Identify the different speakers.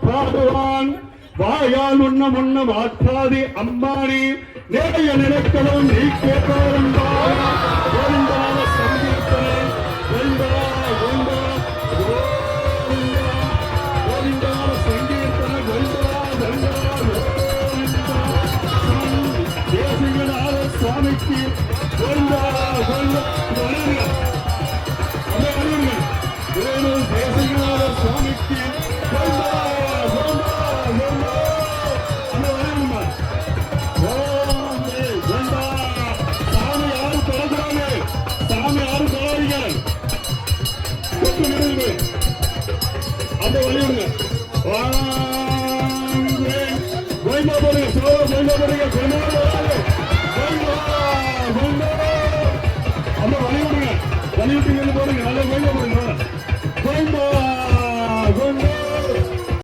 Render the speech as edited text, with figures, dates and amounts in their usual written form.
Speaker 1: பாடுவான் வாயால் உண்ண முன்ன மாற்றாதே அம்பானே நேய நினைக்கணும் நீ கேட்பான் சங்கீர்த்தனை சங்கீர்த்தனை தேசிகநாத சுவாமிக்கு தேசிகநாத சுவாமிக்கு அந்த வழியுங்க கோயம்பா போடுங்க சோழ கோயம்பா போடுங்க அந்த வழி விடுங்க வழி விட்டு போடுங்க நல்ல கோயம்பா போடுங்க